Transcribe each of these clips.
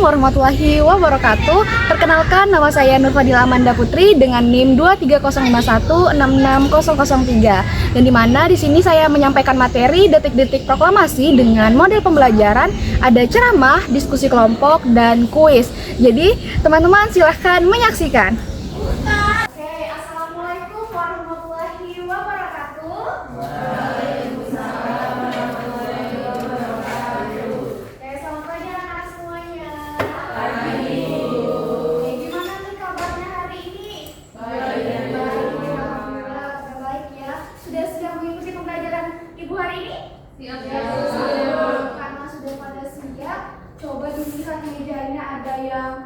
warahmatullahi wabarakatuh. Perkenalkan, nama saya Nur Fadila Amanda Putri dengan NIM 23051660003. Dan di mana di sini saya menyampaikan materi detik-detik proklamasi dengan model pembelajaran, ada ceramah, diskusi kelompok, dan kuis. Jadi, teman-teman silahkan menyaksikan. Oke, assalamualaikum warahmatullahi wabarakatuh. Karena sudah pada siap, coba dilihat mejanya ada yang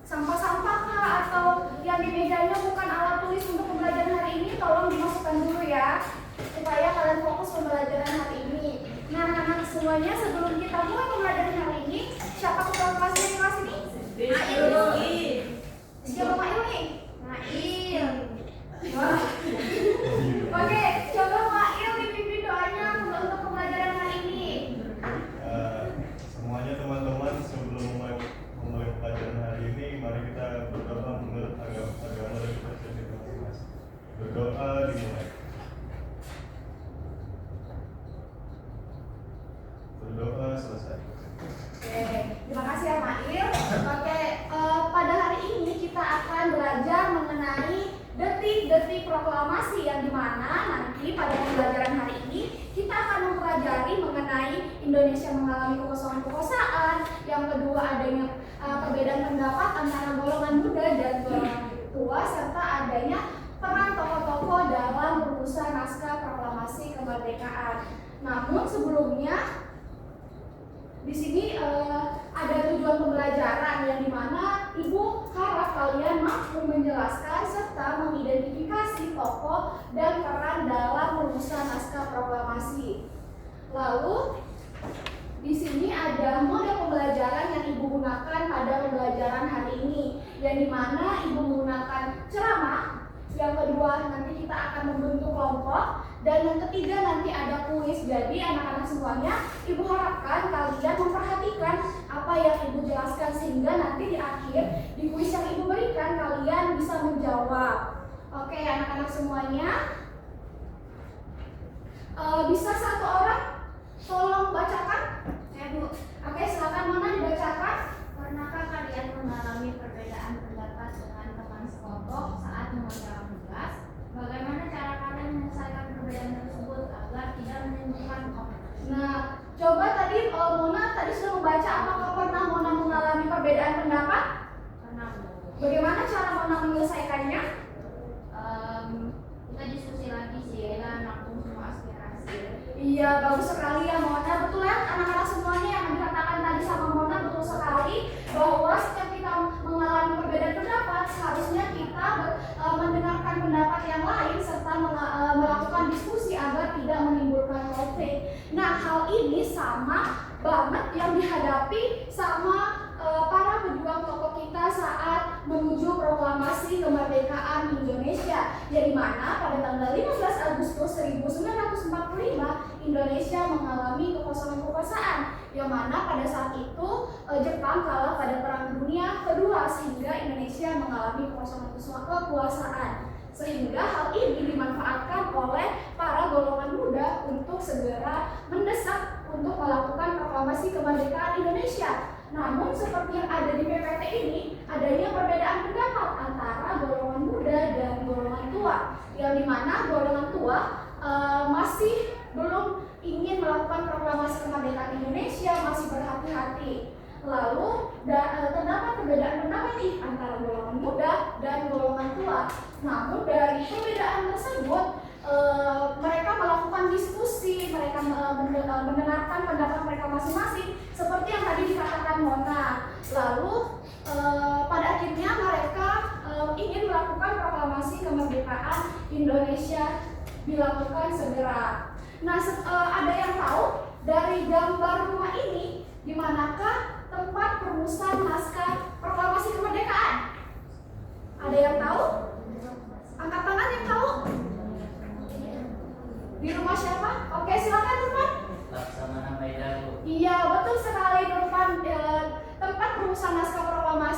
sampah-sampah kah, atau yang di mejanya bukan alat tulis untuk pembelajaran hari ini, tolong dimasukkan dulu ya, supaya kalian fokus pembelajaran hari ini. Nah, anak-anak semuanya, sebelum kita mulai pembelajaran hari ini, siapa ketua kelasnya di kelas ini? Mail. Siapa Mail nih? Mail. Oke, coba Mail dipimpin doanya untuk pembelajaran hari ini. Semuanya teman-teman, sebelum memulai pelajaran hari ini, mari kita berdoa menurut agama dan kepercayaan masing-masing. Berdoa dimulai. Berdoa selesai. Oke, terima kasih ya Mail. Oke, pada hari ini kita akan belajar mengenai detik-detik proklamasi, yang dimana nanti pada pembelajaran hari ini kita akan mempelajari mengenai Indonesia mengalami kekosongan kekuasaan, yang kedua adanya perbedaan pendapat antara golongan muda dan golongan tua, serta adanya peran tokoh-tokoh dalam rumusan naskah proklamasi kemerdekaan. Namun sebelumnya di sini ada tujuan pembelajaran, yang dimana Ibu harap kalian mampu menjelaskan serta mengidentifikasi tokoh dan peran dalam rumusan naskah proklamasi. Lalu di sini ada model pembelajaran yang Ibu gunakan pada pembelajaran hari ini, yang dimana Ibu menggunakan ceramah. Yang kedua nanti kita akan membentuk kelompok, dan yang ketiga nanti ada kuis. Jadi anak-anak semuanya, Ibu harapkan kalian memperhatikan apa yang Ibu jelaskan, sehingga nanti di akhir di kuis yang Ibu berikan kalian bisa menjawab. Oke anak-anak semuanya, bisa satu orang tolong bacakan? Bu. Oke, silakan, Mona dibacakan. Pernahkah kalian mengalami perbedaan pendapat dengan teman sekelompok saat mengerjakan tugas? Bagaimana cara kalian menyelesaikan perbedaan tersebut agar tidak menimbulkan konflik? Nah, coba tadi Mona tadi sudah membaca, apakah pernah Mona mengalami perbedaan pendapat? Pernah, Bu. Bagaimana cara Mona menyelesaikannya? Kita diskusi lagi sih, nampung semua aspirasi. Iya, bagus sekali ya Mona. Betul ya anak-anak semuanya, yang dikatakan tadi sama Mona betul sekali, bahwa setiap kita mengalami perbedaan pendapat, seharusnya kita mendengarkan pendapat yang lain serta melakukan diskusi agar tidak menimbulkan konflik. Nah, hal ini sama banget yang dihadapi sama para pejuang tokoh kita saat menuju proklamasi kemerdekaan Indonesia, yang dimana pada tanggal 15 Agustus 1945 Indonesia mengalami kekosongan kekuasaan, yang mana pada saat itu Jepang kalah pada Perang Dunia Kedua, sehingga Indonesia mengalami kekosongan kekuasaan. Sehingga hal ini dimanfaatkan oleh para golongan muda untuk segera mendesak untuk melakukan proklamasi kemerdekaan Indonesia. Namun seperti yang ada di PPT ini, adanya perbedaan pendapat antara golongan muda dan golongan tua, yang dimana golongan tua masih belum ingin melakukan proklamasi kemerdekaan Indonesia, masih berhati-hati. Lalu terdapat perbedaan pendapat nih antara golongan muda dan golongan tua. Namun dari perbedaan tersebut mereka melakukan diskusi, mereka mendengarkan pendapat mereka masing-masing, seperti yang tadi dikatakan Mona. Lalu pada akhirnya mereka ingin melakukan proklamasi kemerdekaan Indonesia dilakukan segera. Nah, ada yang tahu dari gambar rumah ini di manakah tempat perumusan naskah proklamasi kemerdekaan? Ada yang tahu? Angkat tangan yang tahu. Di rumah siapa? Oke, silakan Nurman. Laksamana Maida, Bu. Iya, betul sekali Nurman. Tempat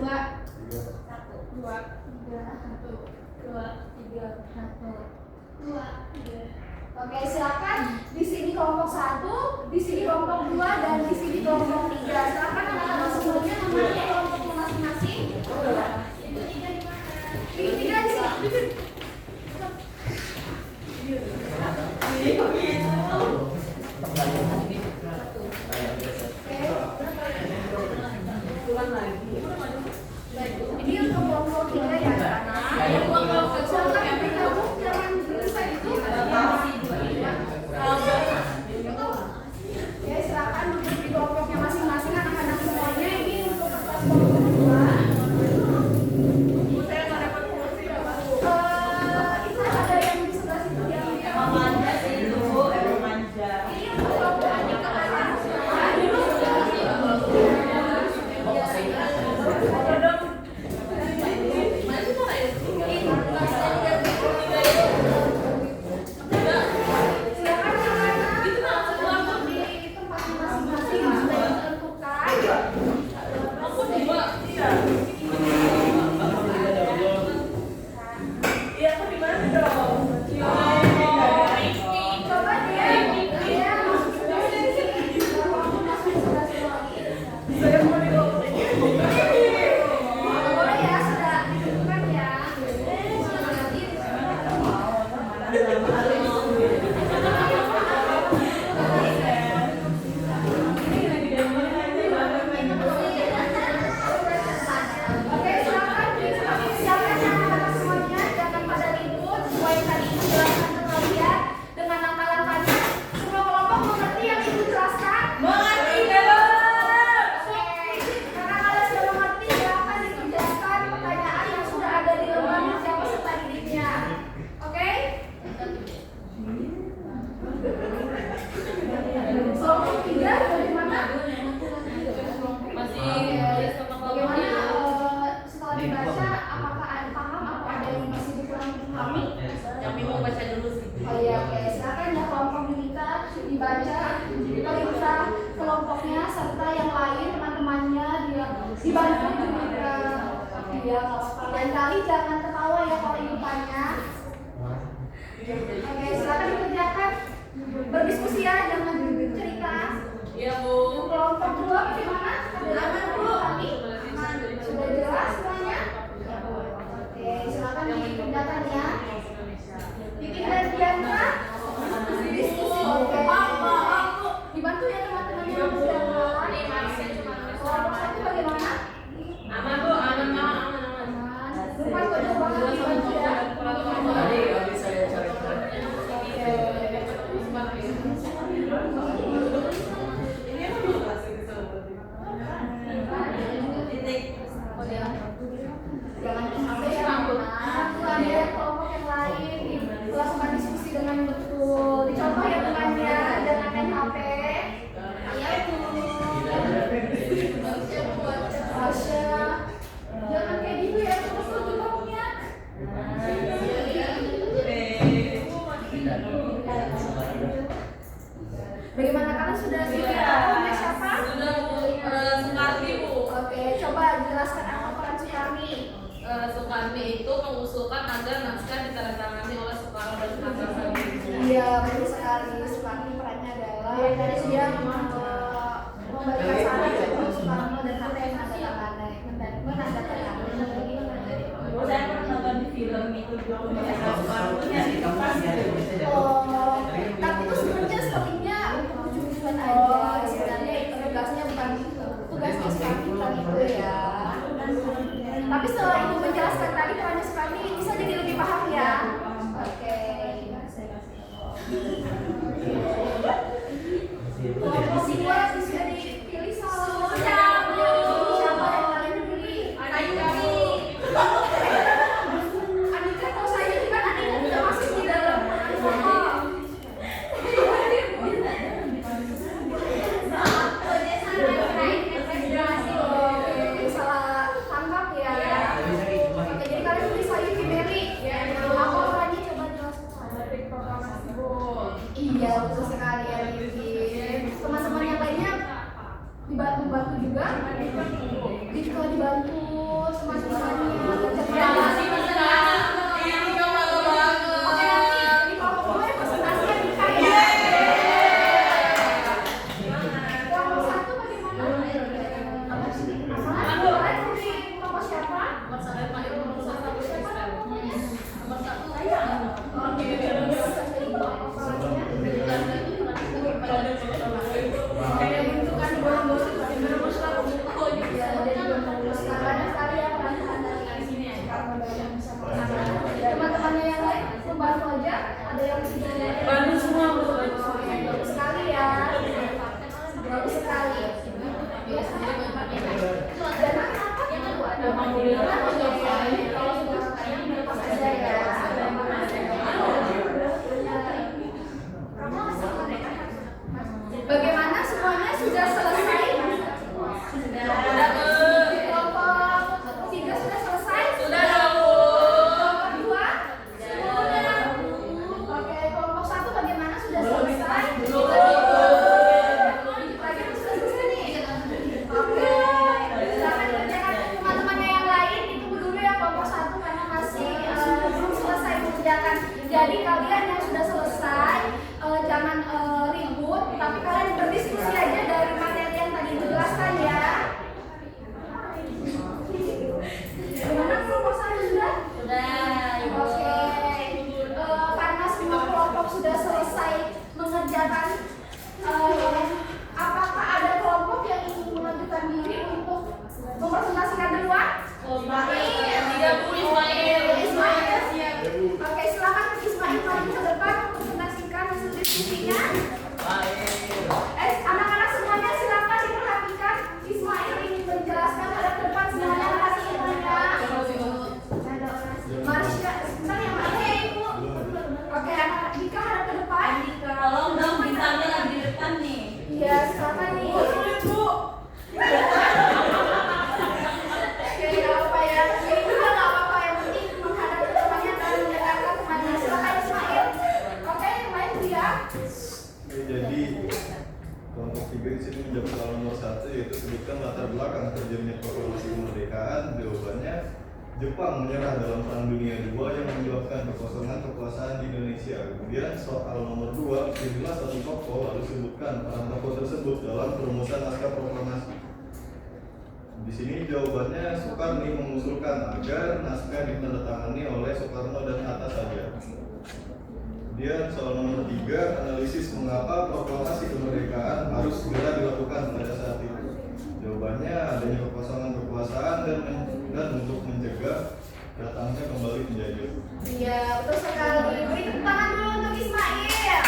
Dua. Tiga. Satu. Dua. Tiga. Satu. Dua. Tiga. Satu. Dua. Tiga. Oke, silakan di sini kelompok 1, di sini kelompok 2, dan di sini kelompok 3. Silakan anak-anak semuanya memasuki kelompoknya masing-masing. Itu tiga di mana? Di 3 di sini. Ini untuk kelompok 3 ya, anak-anak. Silakan yang bergabung, jangan berusaha itu. Ya, silakan duduk di kelompoknya masing-masing anak-anak semuanya. Ini untuk kelas kelompok 2. Itu ada yang di sebelah situ yang Emang manja sih itu, emang manja. ini untuk kelompok silakan anak-anak di tempat masing-masing yang sudah ditentukan. Iya, aku di mana dong? Coba dia masuk sebelah sini. Kamu masuk sebelah sini lagi. Saya mau di kelompok ini. Boleh ya, sudah ditentukan ya. Oke, silakan silakan anak-anak semuanya, jangan pada ribut. Semua yang tadi Ibu jelaskan ke kalian dengan langkah-langkahnya. Semua kelompok mengerti yang Ibu jelaskan? Mengerti, Beb. Oke, karena kalian sudah mengerti, silakan dikerjakan pertanyaan yang sudah ada di lembar kerja peserta didiknya. Oke? Kelompok 3 bagaimana? Bagaimana setelah dibaca, apakah ada paham atau ada yang masih kurang dipahami? Yang bingung baca dulu sih. Oh iya, oke. Silakan ya kelompok kita dibaca, diperiksa kelompoknya serta yang lain teman-temannya dibantu juga. Iya, nggak apa-apa. Lain kali jangan ketawa ya kalau ibu tanya. Oke, silakan dikerjakan. Berdiskusi ya, jangan cerita. Iya, Bu. Kelompok 2 bagaimana? Aman Bu? Sudah jelas semuanya? Oke, silakan dikerjakan ya. Bikin bagiannya. Diskusi. Oke. Dibantu ya teman-temannya yang berjalan. Kelompok 1 bagaimana? Aman, Bu. Aman. Bukan kode banget dibantu ya. Jangan sampai ya ada kelompok yang lain melakukan diskusi dengan betul. Dicontoh ya temannya, jangan main HP. Iya Bu. Tasya, jangan kayak gitu ya, terus kelompoknya. Bagaimana kalian sudah pilih kelompoknya siapa? Sudah, Bu. Sukarni, Bu. Oke, coba jelaskan apa peran Sukarni. Sukarni itu mengusulkan agar naskah ditandatangani oleh Soekarno dan Hatta. Iya, betul sekali. Sukarni perannya adalah dia memberikan saran untuk Soekarno dan Hatta yang menandatangani. Oh, saya pernah nonton di film itu dulu. Nyari tempat gitu. Oh, tapi itu sebenarnya sepertinya untuk tujuan aja. Sebenarnya itu tugasnya bukan itu. Tugasnya Sukarni bukan itu ya. Tapi setelah Ibu menjelaskan tadi perannya Sukarni bisa jadi lebih paham ya. Oke. Kelompok 2 sudah dipilih sama siapa yang kalian pilih? Anika tahu saya kan Anika tidak masuk di dalam kelompok. Oke, salah tangkap ya. Oke, bantu aja. Ada yang Bantu semua, Bu. bagus sekali ya. Bagus sekali. Biasanya dan apa yang kedua? Alhamdulillah. Kalau sudah kayaknya lepas aja ya. Bagaimana semuanya sudah selesai? Kelompok 3 sudah selesai? Sudah dong, Bu. Kelompok 2? Sudah. Oke, kelompok 1 bagaimana sudah selesai? Lagi sudah selesai nih. Oke. Silakan kerjakan teman-temannya yang lain. Ditunggu dulu ya kelompok 1 karena masih belum selesai mengerjakan. Jadi kalian yang sudah selesai jangan ribut, tapi kalian berdiskusi aja dari materi yang tadi dijelaskan ya. Gimana kelompok 1 sudah? Oke. Karena semua kelompok sudah selesai mengerjakan, apakah ada kelompok yang ingin mengajukan diri untuk mempresentasikan duluan? Tidak, Bu. Ismail. Oke, silakan Ismail maju ke depan mempresentasikan hasil diskusinya. Anak-anak semuanya silakan diperhatikan. Ismail ingin menjelaskan hadap ke depan semuanya. Makasih semuanya. Marsha, sebentar ya Mbak. Oke, Ibu. Oke, anak Dika hadap ke depan. Tolong dong bintangnya di depan nih. Iya, silakan nih. Oke, nggak apa ya. Itu nggak apa-apa. Yang penting menghadap ke depannya dan mendengarkan temannya. Silakan Ismail. Oke, yang lain dia. Jadi kelompok 3 di sini menjawab soal nomor 1, yaitu sebutkan latar belakang terjadinya proklamasi kemerdekaan. Jawabannya Jepang menyerah dalam Perang Dunia II yang menyebabkan kekosongan kekuasaan di Indonesia. Kemudian soal nomor 2, pilihlah satu tokoh lalu sebutkan para tokoh tersebut dalam perumusan naskah proklamasi. Di sini jawabannya Soekarno mengusulkan agar naskah ditandatangani oleh Soekarno dan Hatta saja. Kemudian soal nomor 3, analisis mengapa proklamasi kemerdekaan harus segera dilakukan pada saat itu. Jawabannya adanya kekosongan kekuasaan dan untuk mencegah datangnya kembali penjajah. Iya, betul sekali. Beri tepuk tangan dulu untuk Ismail. Ya.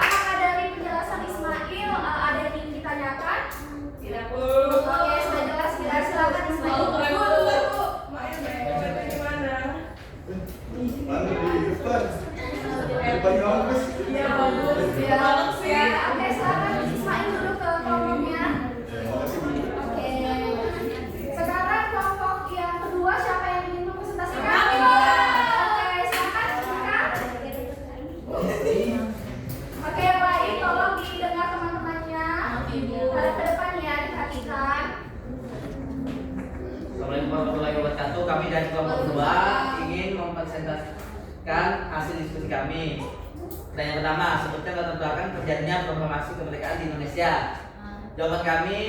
Apakah dari penjelasan Ismail ada yang ingin ditanyakan? Tidak, Bu. Oke, sudah jelas. Silakan Ismail. Mana di depan? Depan kampus. Iya, bagus. Ya, oke, silakan Ismail duduk ke kelompoknya. Ya, makasih Bu. Oke. Sekarang kelompok yang kedua siapa yang ingin mempresentasikan? Oke, silakan Dika. Oke, baik, tolong didengar teman-temannya. Hadap ke depan ya, diperhatikan. Assalamualaikum warahmatullahi wabarakatuh. Kami dari kelompok 2 ingin mempresentasikan hasil diskusi kami. Pertanyaan pertama, sebutkan latar belakang terjadinya proklamasi kemerdekaan di Indonesia. Jawaban kami,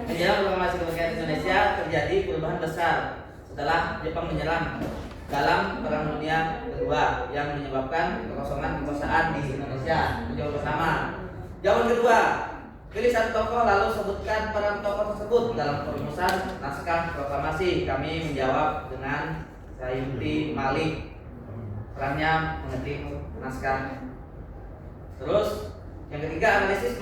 menjelang proklamasi kemerdekaan di Indonesia terjadi perubahan besar setelah Jepang menyerang dalam Perang Dunia Kedua yang menyebabkan kekosongan kekuasaan di Indonesia. Itu jawaban pertama. Jawaban kedua, pilih satu tokoh lalu sebutkan peran tokoh tersebut dalam perumusan naskah proklamasi. Kami menjawab dengan Sayuti Malik, perannya mengetik naskah. Terus yang ketiga, analisis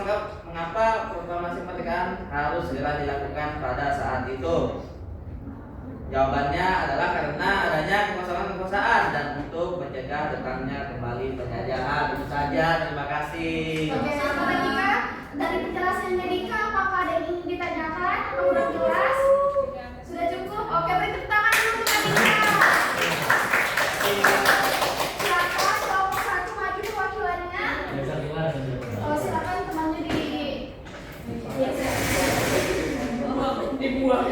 mengapa proklamasi kemerdekaan harus segera dilakukan pada saat itu. Jawabannya adalah karena adanya kekosongan kekuasaan dan untuk mencegah datangnya kembali penjajahan. Itu saja, terima kasih. Oke, selamat Dika. Dari penjelasannya Dika, apakah ada yang ingin ditanyakan atau sudah jelas? Sudah cukup? Oke, beri tepuk tangan dulu untuk Dika. Silakan kelompok 1 maju perwakilannya. Oh, silakan temannya Dibuang.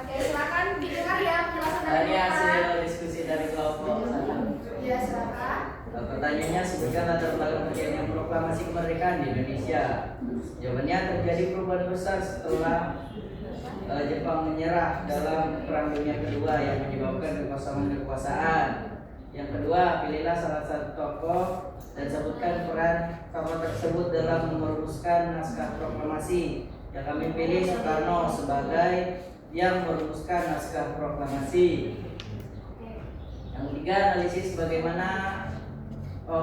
Oke, silakan didengar ya penjelasan dari Ini Dika. hasil diskusi dari kelompok 1. Ya, silakan. Pertanyaannya, sebutkan latar belakang terjadinya proklamasi kemerdekaan di Indonesia. Jawabannya, terjadi perubahan besar setelah Jepang menyerah dalam Perang Dunia Kedua yang menyebabkan kekosongan kekuasaan. Yang kedua, pilihlah salah satu tokoh dan sebutkan peran tokoh tersebut dalam merumuskan naskah proklamasi. Yang kami pilih Soekarno sebagai yang merumuskan naskah proklamasi. Yang ketiga,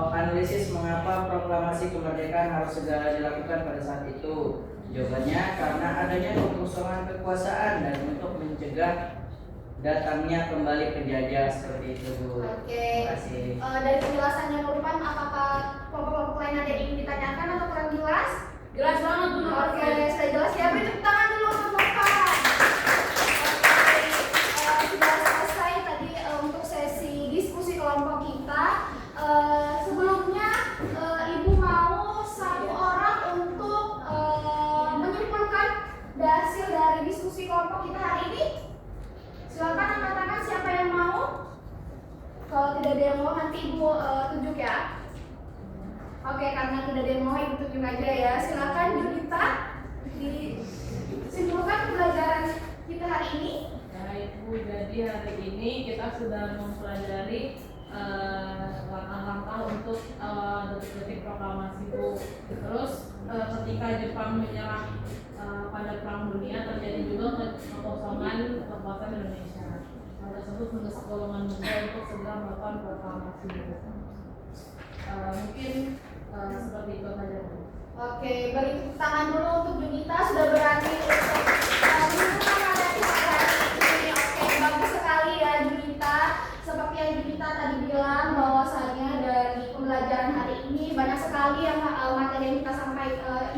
analisis mengapa proklamasi kemerdekaan harus segera dilakukan pada saat itu. Jawabannya karena adanya kekosongan kekuasaan dan untuk mencegah datangnya kembali penjajah, seperti itu, Bu. Oke. Terima kasih. Dari penjelasannya Nurpan, apakah kelompok-kelompok lain ada yang ingin ditanyakan atau kurang jelas? Jelas banget Bu. Oke, sudah jelas ya. Beri tepuk tangan dulu untuk Nurpan. Oke, sudah selesai tadi untuk sesi diskusi kelompok kita. Sebelumnya Ibu mau satu orang untuk menyimpulkan hasil dari diskusi kelompok kita hari ini. Silakan angkat tangan siapa yang mau. Kalau tidak ada yang mau nanti Ibu tunjuk ya. Oke, karena tidak ada yang mau Ibu tunjuk aja ya. Silakan Junita disimpulkan pembelajaran kita hari ini. Baik Bu, jadi hari ini kita sudah mempelajari langkah-langkah untuk detik-detik proklamasi Bu. Terus ketika Jepang menyerah pada Perang Dunia, terjadi juga kekosongan kekuasaan Indonesia. Hal tersebut mendesak golongan muda untuk segera melakukan proklamasi. Mungkin seperti itu saja Bu. Oke, beri tepuk tangan dulu untuk Junita sudah berani untuk menunjukkan materi hari ini. Oke, bagus sekali ya Junita. Seperti yang Junita tadi bilang bahwasanya dari pembelajaran hari ini banyak sekali yang materi yang kita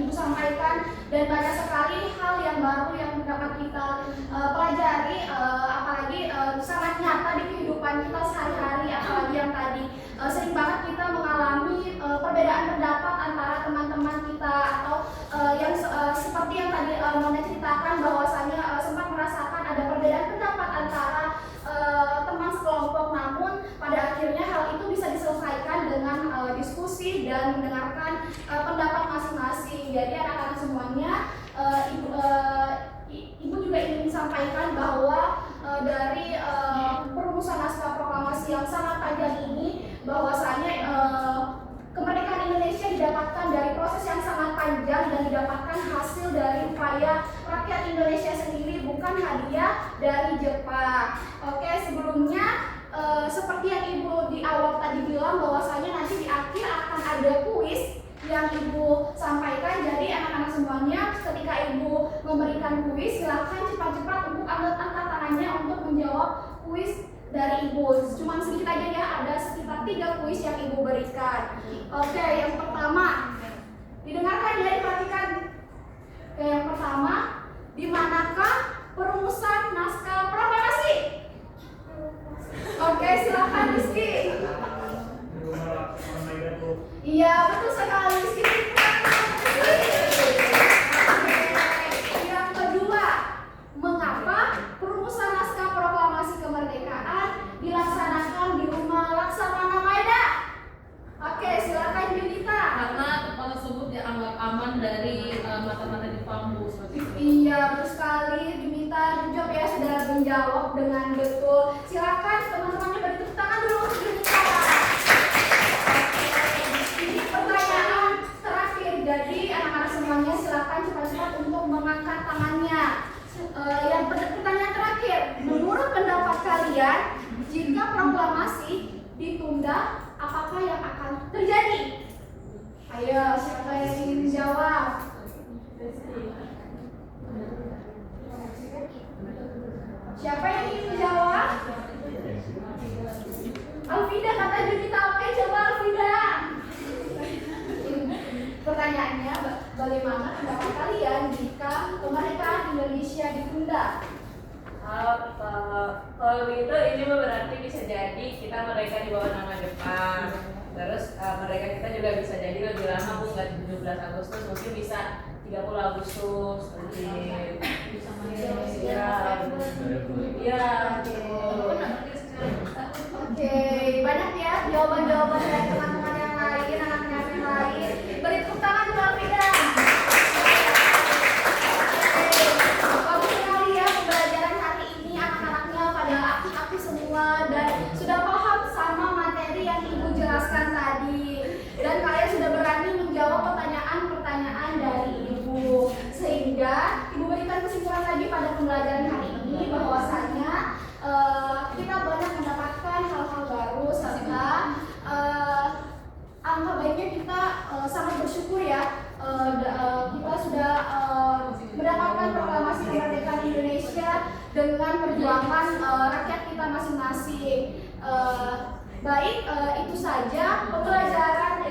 Ibu sampaikan, dan banyak sekali hal yang baru yang dapat kita pelajari, apalagi sangat nyata di kehidupan kita sehari-hari, apalagi yang tadi sering banget kita mengalami perbedaan pendapat antara teman-teman kita, atau yang seperti yang tadi Mona ceritakan bahwasanya sempat merasakan ada perbedaan pendapat antara teman sekelompok, namun pada akhirnya hal itu bisa diselesaikan dengan diskusi dan mendengarkan pendapat masing-masing. Jadi anak-anak semuanya, Ibu juga ingin sampaikan bahwa dari perumusan naskah proklamasi yang sangat panjang ini, bahwasanya kemerdekaan Indonesia didapatkan dari proses yang sangat panjang dan didapatkan hasil dari upaya rakyat Indonesia sendiri, bukan hadiah dari Jepang. Oke, sebelumnya seperti yang Ibu di awal tadi bilang bahwasanya nanti di akhir akan ada kuis yang Ibu sampaikan. Jadi anak-anak semuanya, ketika Ibu memberikan kuis, silahkan cepat-cepat untuk angkat tangannya untuk menjawab kuis dari Ibu. Cuma sedikit aja ya, ada sekitar 3 kuis yang Ibu berikan. Oke, yang pertama, didengarkan ya, diperhatikan. Oke, yang pertama, di manakah perumusan naskah proklamasi? Oke, silakan Rizky. Iya, betul sekali Rizky. Yang kedua, mengapa perumusan naskah proklamasi kemerdekaan dilaksanakan di rumah Laksamana Maeda? Oke, silakan Junita. Karena tempat tersebut dianggap aman dari mata-mata Jepang Bu, seperti itu. Iya, betul sekali Junita. Job ya, sudah menjawab dengan betul. Silakan teman-temannya beri tepuk tangan dulu untuk Junita. Ini pertanyaan terakhir. Jadi anak-anak semuanya silakan cepat-cepat untuk mengangkat tangannya. Yang pertanyaan terakhir, menurut pendapat kalian, jika proklamasi ditunda, apakah yang akan terjadi? Ayo, siapa yang ingin menjawab? Siapa yang ingin menjawab? Alvida, kata Junita. Oke, coba Alvida. Pertanyaannya, bagaimana pendapat kalian jika kemerdekaan Indonesia ditunda? Kalau begitu ini berarti bisa jadi kita mereka di bawah nama Jepang. Terus mereka kita juga bisa jadi lebih lama, Bu, nggak 17 Agustus, mungkin bisa 30 Agustus seperti Oke, banyak ya jawaban-jawaban dari teman-teman yang lain, anak-anak yang lain. Beri tepuk tangan untuk Alvida. Bagus sekali ya pembelajaran hari ini, anak-anaknya pada aktif-aktif semua dan sudah paham sama materi yang Ibu jelaskan tadi. Dan kalian sudah berani menjawab pertanyaan-pertanyaan dari Ibu, sehingga pembelajaran hari ini bahwasanya kita banyak mendapatkan hal-hal baru serta angka baiknya kita sangat bersyukur ya. Kita sudah mendapatkan proklamasi kemerdekaan Indonesia dengan perjuangan rakyat kita masing-masing. Baik, itu saja pembelajaran